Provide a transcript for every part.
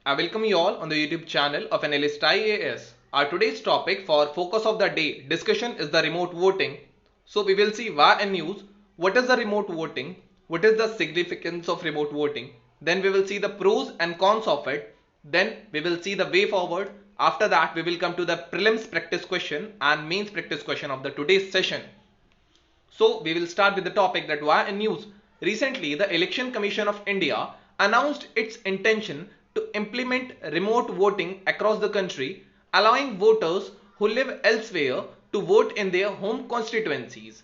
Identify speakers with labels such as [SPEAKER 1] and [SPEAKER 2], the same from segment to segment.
[SPEAKER 1] I welcome you all on the YouTube channel of Analyst IAS. Our today's topic for focus of the day discussion is the remote voting. So we will see why and news, what is the remote voting, what is the significance of remote voting, then we will see the pros and cons of it, then we will see the way forward. After that we will come to the prelims practice question and mains practice question of the today's session. So we will start with the topic that why in news. Recently, the Election Commission of India announced its intention to implement remote voting across the country, allowing voters who live elsewhere to vote in their home constituencies.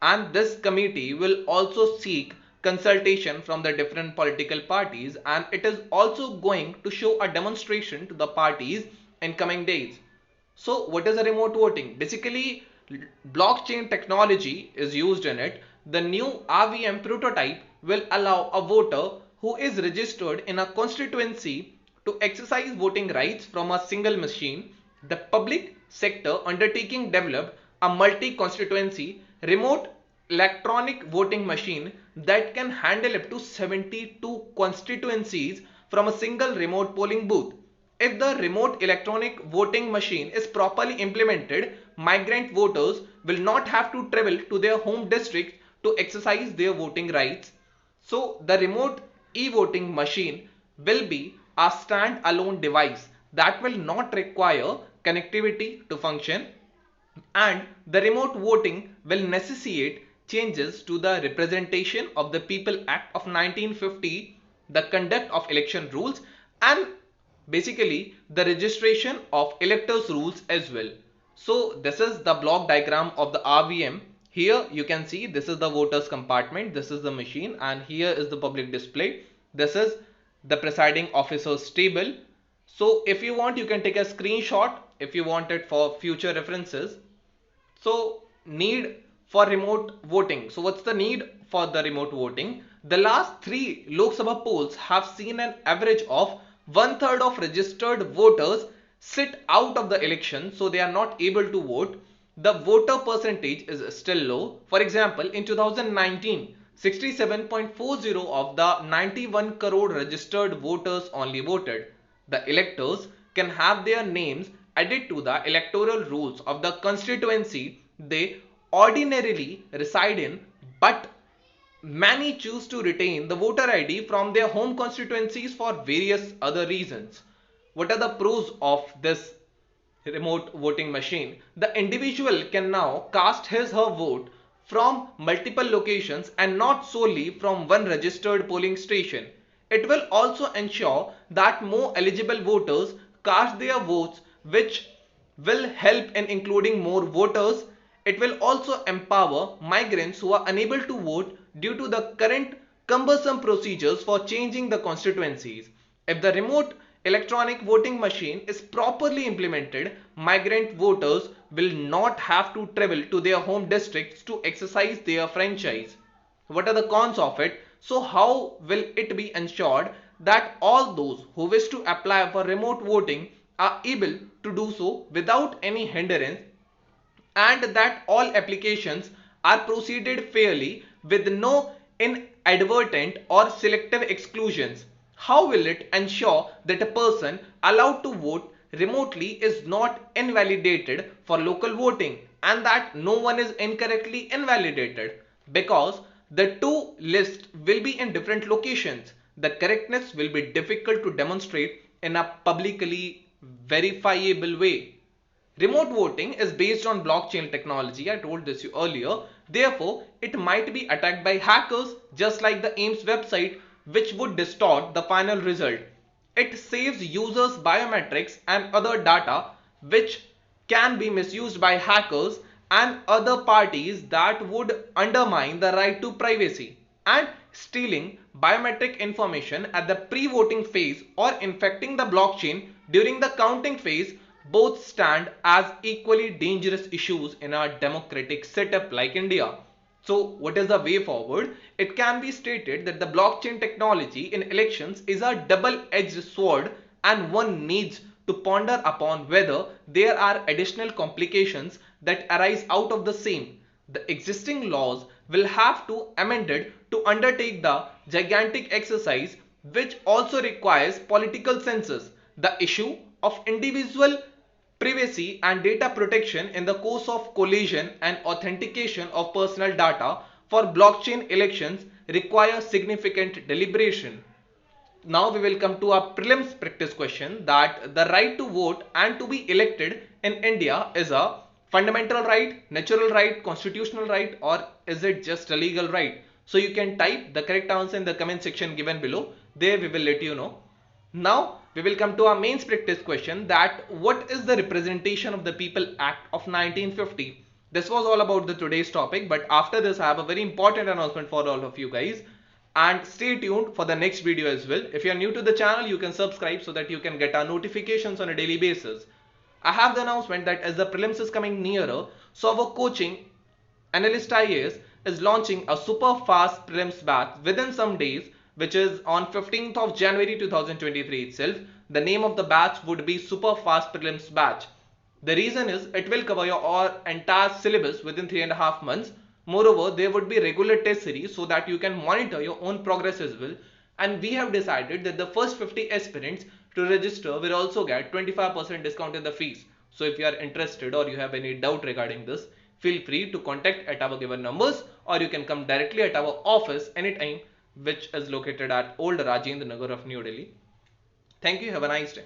[SPEAKER 1] And this committee will also seek consultation from the different political parties, and it is also going to show a demonstration to the parties in coming days. So what is a remote voting? Basically, blockchain technology is used in it. The new RVM prototype will allow a voter who is registered in a constituency to exercise voting rights from a single machine. The Public Sector Undertaking developed a multi-constituency remote electronic voting machine that can handle up to 72 constituencies from a single remote polling booth. If the remote electronic voting machine is properly implemented, migrant voters will not have to travel to their home district to exercise their voting rights. So the remote e-voting machine will be a stand-alone device that will not require connectivity to function, and the remote voting will necessitate changes to the Representation of the People Act of 1950, the conduct of election rules, and basically the registration of electors rules as well. So this is the block diagram of the RVM. Here you can see this is the voters compartment, this is the machine, and here is the public display. This is the presiding officer's table. So if you want, you can take a screenshot if you want it for future references. So need for remote voting. So what's the need for the remote voting? The last 3 Lok Sabha polls have seen an average of 1/3 of registered voters sit out of the election, so they are not able to vote. The voter percentage is still low. For example, in 2019, 67.40 of the 91 crore registered voters only voted. The electors can have their names added to the electoral rolls of the constituency they ordinarily reside in, but many choose to retain the voter ID from their home constituencies for various other reasons. What are the pros of this remote voting machine? The individual can now cast his/her vote from multiple locations and not solely from one registered polling station. It will also ensure that more eligible voters cast their votes, which will help in including more voters. It will also empower migrants who are unable to vote due to the current cumbersome procedures for changing the constituencies. If the remote electronic voting machine is properly implemented, migrant voters will not have to travel to their home districts to exercise their franchise. What are the cons of it? So how will it be ensured that all those who wish to apply for remote voting are able to do so without any hindrance, and that all applications are proceeded fairly with no inadvertent or selective exclusions? How will it ensure that a person allowed to vote remotely is not invalidated for local voting, and that no one is incorrectly invalidated? Because the two lists will be in different locations, the correctness will be difficult to demonstrate in a publicly verifiable way. Remote voting is based on blockchain technology. I told this you earlier. Therefore, it might be attacked by hackers just like the AIMS website, which would distort the final result. It saves users' biometrics and other data, which can be misused by hackers and other parties that would undermine the right to privacy. And stealing biometric information at the pre-voting phase or infecting the blockchain during the counting phase both stand as equally dangerous issues in a democratic setup like India. So what is the way forward? It can be stated that the blockchain technology in elections is a double-edged sword, and one needs to ponder upon whether there are additional complications that arise out of the same. The existing laws will have to amended to undertake the gigantic exercise which also requires political census. The issue of individual privacy and data protection in the course of collision and authentication of personal data for blockchain elections require significant deliberation. Now we will come to a prelims practice question, that the right to vote and to be elected in India is a fundamental right, natural right, constitutional right, or is it just a legal right? So you can type the correct answer in the comment section given below. There we will let you know. Now we will come to our mains practice question, that what is the Representation of the People Act of 1950? This was all about the today's topic, but after this I have a very important announcement for all of you guys, and stay tuned for the next video as well. If you are new to the channel, you can subscribe so that you can get our notifications on a daily basis. I have the announcement that as the prelims is coming nearer, so our coaching Analyst IAS is launching a super fast prelims batch within some days, which is on 15th of January 2023 itself. The name of the batch would be Super Fast Prelims Batch. The reason is it will cover your entire syllabus within 3.5 months. Moreover, there would be regular test series so that you can monitor your own progress as well. And we have decided that the first 50 aspirants to register will also get 25% discount in the fees. So if you are interested or you have any doubt regarding this, feel free to contact at our given numbers, or you can come directly at our office anytime, which is located at Old Rajinder Nagar of New Delhi. Thank you. Have a nice day.